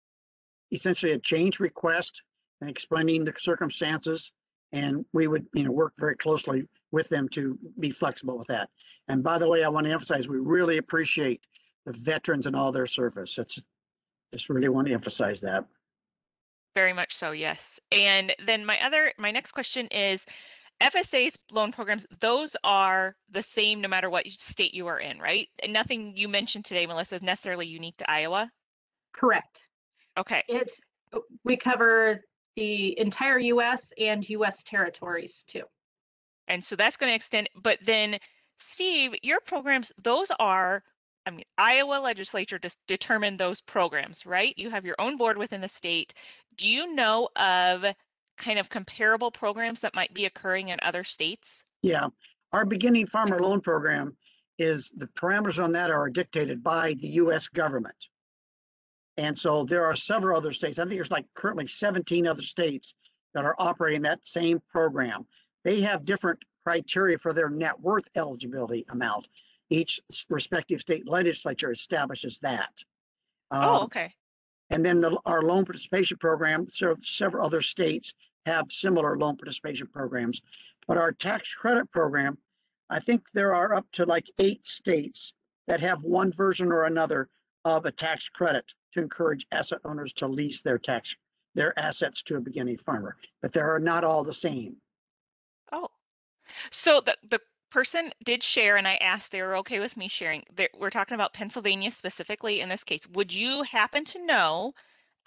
essentially a change request and explaining the circumstances, and we would work very closely with them to be flexible with that. And by the way, I want to emphasize, we really appreciate the veterans and all their service. Just really want to emphasize that. Very much so, yes. And then my next question is, FSA's loan programs, those are the same no matter what state you are in, right? And nothing you mentioned today, Melissa, is necessarily unique to Iowa? Correct. Okay. We cover the entire U.S. and U.S. territories too. And so that's going to extend, but then Steve, your programs, those are, Iowa legislature just determined those programs, right? You have your own board within the state. Do you know of kind of comparable programs that might be occurring in other states? Yeah, our beginning farmer loan program is, the parameters on that are dictated by the U.S. government. And so there are several other states. I think there's currently 17 other states that are operating that same program. They have different criteria for their net worth eligibility amount. Each respective state legislature establishes that. Okay. And then our loan participation program, several other states have similar loan participation programs. But our tax credit program, I think there are up to like 8 states that have one version or another of a tax credit to encourage asset owners to lease their assets to a beginning farmer. But they are not all the same. Oh, so the person did share, and I asked, they were okay with me sharing. We're talking about Pennsylvania specifically in this case. Would you happen to know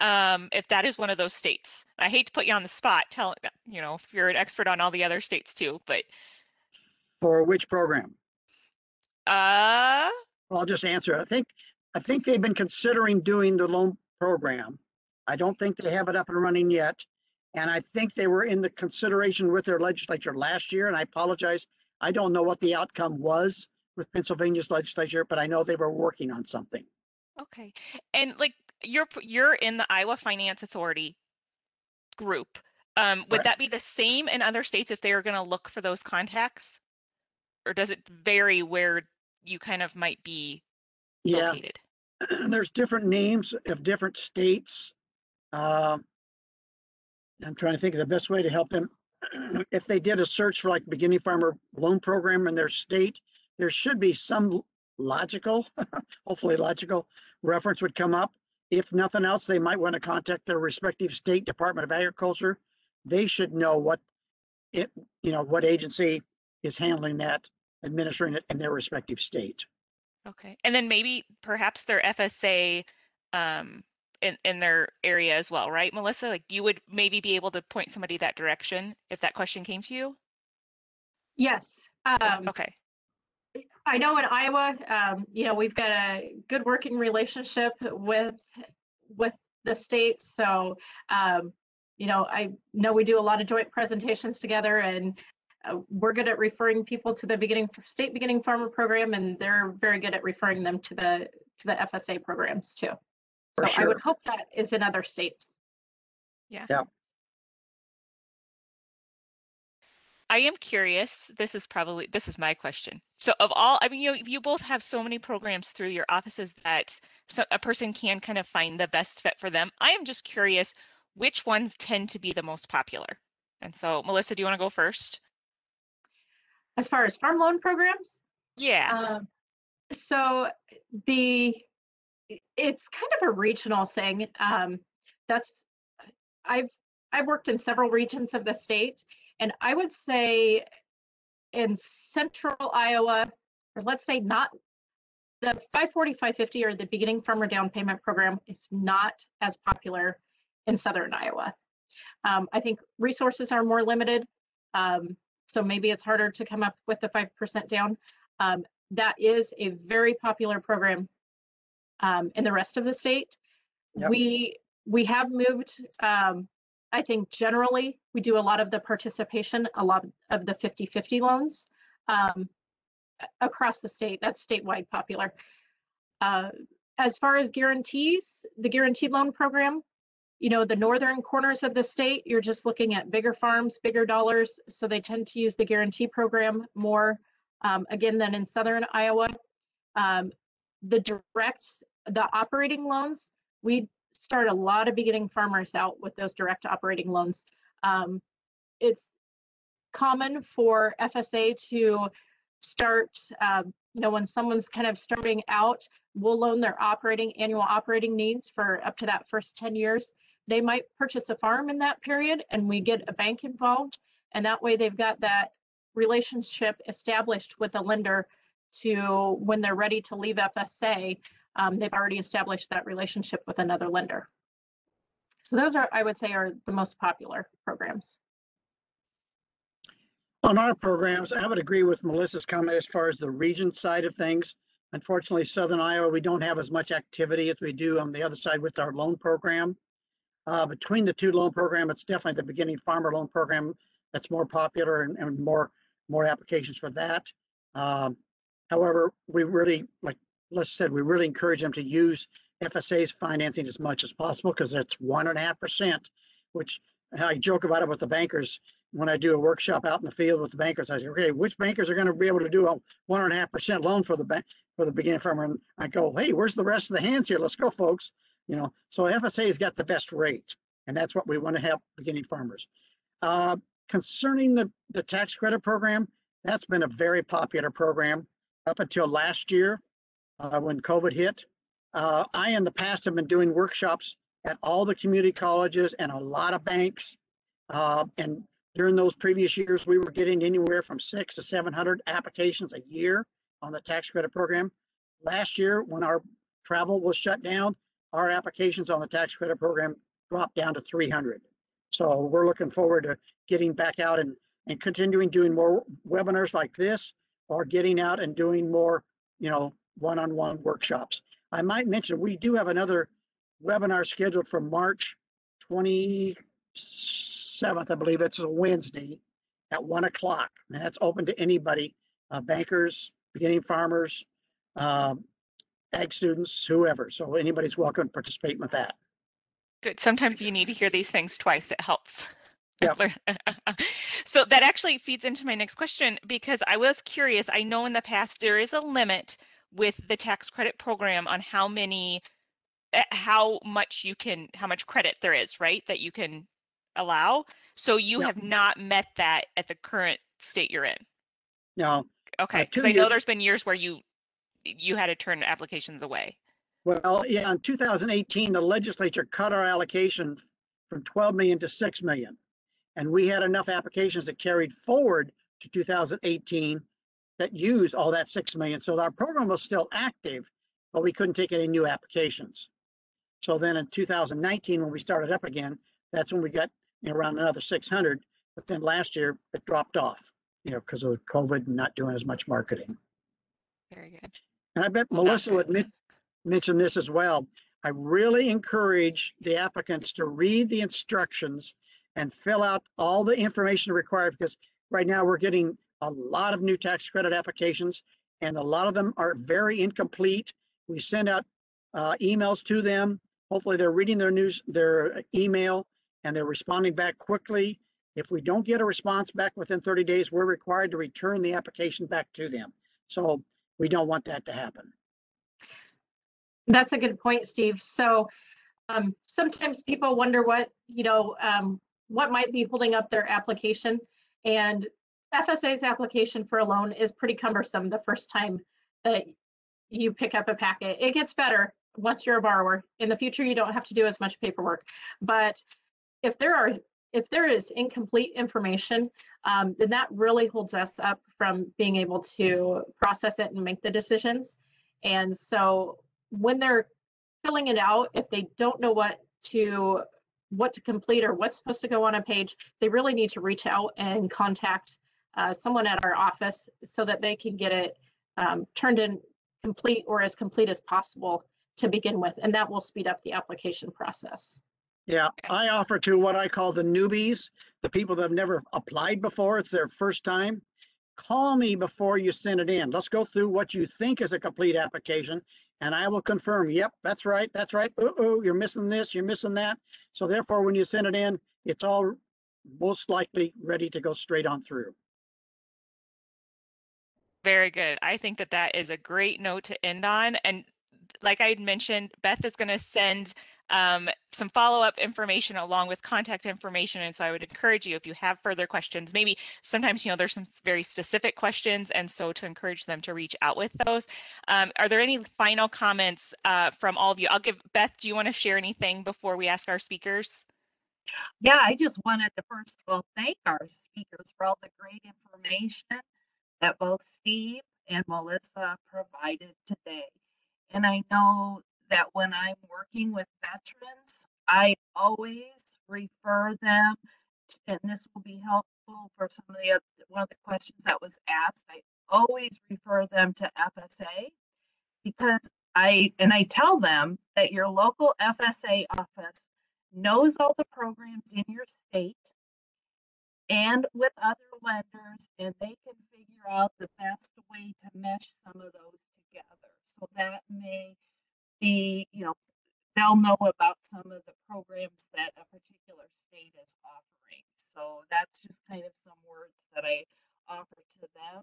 if that is one of those states? I hate to put you on the spot, tell if you're an expert on all the other states too, but For which program? uh I'll just answer. I think they've been considering doing the loan program. I don't think they have it up and running yet. And I think they were in the consideration with their legislature last year. And I apologize, I don't know what the outcome was with Pennsylvania's legislature, but I know they were working on something. okay. And like you're in the Iowa Finance Authority group. Would Right. that be the same in other states if they are going to look for those contacts? Or does it vary where you kind of might be Yeah, located? there's different names of different states. I'm trying to think of the best way to help them. If they did a search for like beginning farmer loan program in their state, there should be some logical, hopefully logical reference would come up. If nothing else, they might want to contact their respective state Department of Agriculture. They should know what what agency is handling that, administering it in their respective state. Okay. And then maybe perhaps their FSA in their area as well, right, Melissa? Like you would maybe be able to point somebody that direction if that question came to you? Yes. Okay. I know in Iowa, we've got a good working relationship with the state. So, I know we do a lot of joint presentations together, and we're good at referring people to the state beginning farmer program, and they're very good at referring them to the FSA programs too. For So I would sure. hope that is in other states. Yeah. Yeah. I am curious, this is my question. So of all, I mean, you both have so many programs through your offices that a person can kind of find the best fit for them. I am just curious, which ones tend to be the most popular? And so, Melissa, do you want to go first? As far as farm loan programs? Yeah. So it's kind of a regional thing. I've worked in several regions of the state, and I would say in central Iowa, or let's say not the 540, 550 or the beginning farmer down payment program is not as popular in southern Iowa. I think resources are more limited. So maybe it's harder to come up with the 5% down. That is a very popular program in the rest of the state. Yep. We have moved, I think generally we do a lot of the participation, a lot of the 50-50 loans across the state. That's statewide popular. As far as guarantees, the guaranteed loan program, the northern corners of the state, you're just looking at bigger farms, bigger dollars. So they tend to use the guarantee program more, again, than in southern Iowa. The operating loans, we start a lot of beginning farmers out with those direct operating loans. It's common for FSA to start, when someone's kind of starting out, we'll loan their annual operating needs for up to that first 10 years. They might purchase a farm in that period, and we get a bank involved, and that way they've got that relationship established with a lender to when they're ready to leave FSA, they've already established that relationship with another lender. So those are, I would say, are the most popular programs. On our programs, I would agree with Melissa's comment as far as the region side of things. Unfortunately, southern Iowa, we don't have as much activity as we do on the other side with our loan program. Between the two loan programs, it's definitely the beginning farmer loan program that's more popular and more applications for that. However, we really, like Les said, we really encourage them to use FSA's financing as much as possible because it's 1.5%, which I joke about it with the bankers. When I do a workshop out in the field with the bankers, I say, okay, which bankers are going to be able to do a 1.5% loan for the beginning farmer? And I go, hey, where's the rest of the hands here? Let's go, folks. So FSA has got the best rate, and that's what we want to help beginning farmers. Concerning the tax credit program, that's been a very popular program up until last year when COVID hit. I, in the past, have been doing workshops at all the community colleges and a lot of banks. And during those previous years, we were getting anywhere from 600 to 700 applications a year on the tax credit program. Last year, when our travel was shut down, our applications on the tax credit program dropped down to 300. So we're looking forward to getting back out and continuing doing more webinars like this, or getting out and doing more, one-on-one workshops. I might mention we do have another webinar scheduled for March 27th, I believe it's a Wednesday at 1 o'clock. And that's open to anybody, bankers, beginning farmers, ag students, whoever. So anybody's welcome to participate with that. Good. Sometimes you need to hear these things twice. It helps. Yep. So that actually feeds into my next question, because I was curious. I know in the past there is a limit with the tax credit program on how much credit there is, right, that you can allow. So you Yep. have not met that at the current state you're in. No. Okay, because I know there's been years where you had to turn applications away. Well, yeah, in 2018, the legislature cut our allocation from 12 million to 6 million. And we had enough applications that carried forward to 2018 that used all that 6 million. So our program was still active, but we couldn't take any new applications. So then in 2019, when we started up again, that's when we got around another 600. But then last year it dropped off, because of COVID and not doing as much marketing. Very good. And I bet Melissa would mention this as well. I really encourage the applicants to read the instructions and fill out all the information required, because right now we're getting a lot of new tax credit applications and a lot of them are very incomplete. We send out emails to them. Hopefully they're reading their email and they're responding back quickly. If we don't get a response back within 30 days, we're required to return the application back to them. So we don't want that to happen. That's a good point, Steve. So sometimes people wonder what might be holding up their application, and FSA's application for a loan is pretty cumbersome the first time that you pick up a packet. It gets better once you're a borrower. In the future, you don't have to do as much paperwork. But if there is incomplete information, then that really holds us up from being able to process it and make the decisions. And so when they're filling it out, if they don't know what to complete or what's supposed to go on a page, they really need to reach out and contact someone at our office so that they can get it turned in complete, or as complete as possible to begin with, and that will speed up the application process. Yeah, I offer to what I call the newbies, the people that have never applied before, it's their first time. Call me before you send it in. Let's go through what you think is a complete application, and I will confirm, yep, that's right, that's right. Uh-oh, you're missing this, you're missing that. So therefore, when you send it in, it's all most likely ready to go straight on through. Very good. I think that is a great note to end on. And like I had mentioned, Beth is going to send some follow-up information along with contact information. And so I would encourage you, if you have further questions, maybe sometimes, there's some very specific questions. And so to encourage them to reach out with those. Are there any final comments from all of you? I'll give Beth, do you want to share anything before we ask our speakers? Yeah, I just wanted to first of all thank our speakers for all the great information that both Steve and Melissa provided today. And I know that when I'm working with veterans, I always refer them, and this will be helpful for one of the questions that was asked. I always refer them to FSA, because I tell them that your local FSA office knows all the programs in your state and with other lenders, and they can figure out the best way to mesh some of those together. So that may be, they'll know about some of the programs that a particular state is offering. So that's just kind of some words that I offer to them.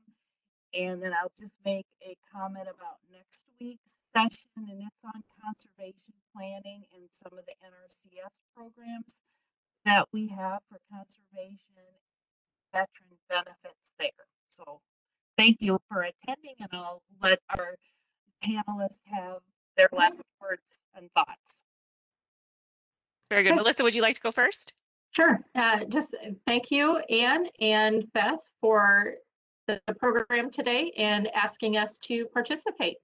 And then I'll just make a comment about next week's session, and it's on conservation planning and some of the NRCS programs. that we have for conservation veteran benefits there. So thank you for attending, and I'll let our panelists have their last words and thoughts. Very good. Melissa, would you like to go first? Sure. Just thank you, Anne and Beth, for the program today and asking us to participate.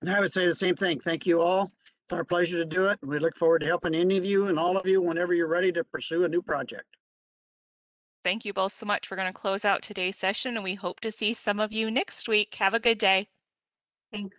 And I would say the same thing. Thank you all. It's our pleasure to do it. We look forward to helping any of you and all of you whenever you're ready to pursue a new project. Thank you both so much. We're going to close out today's session, and we hope to see some of you next week. Have a good day. Thanks.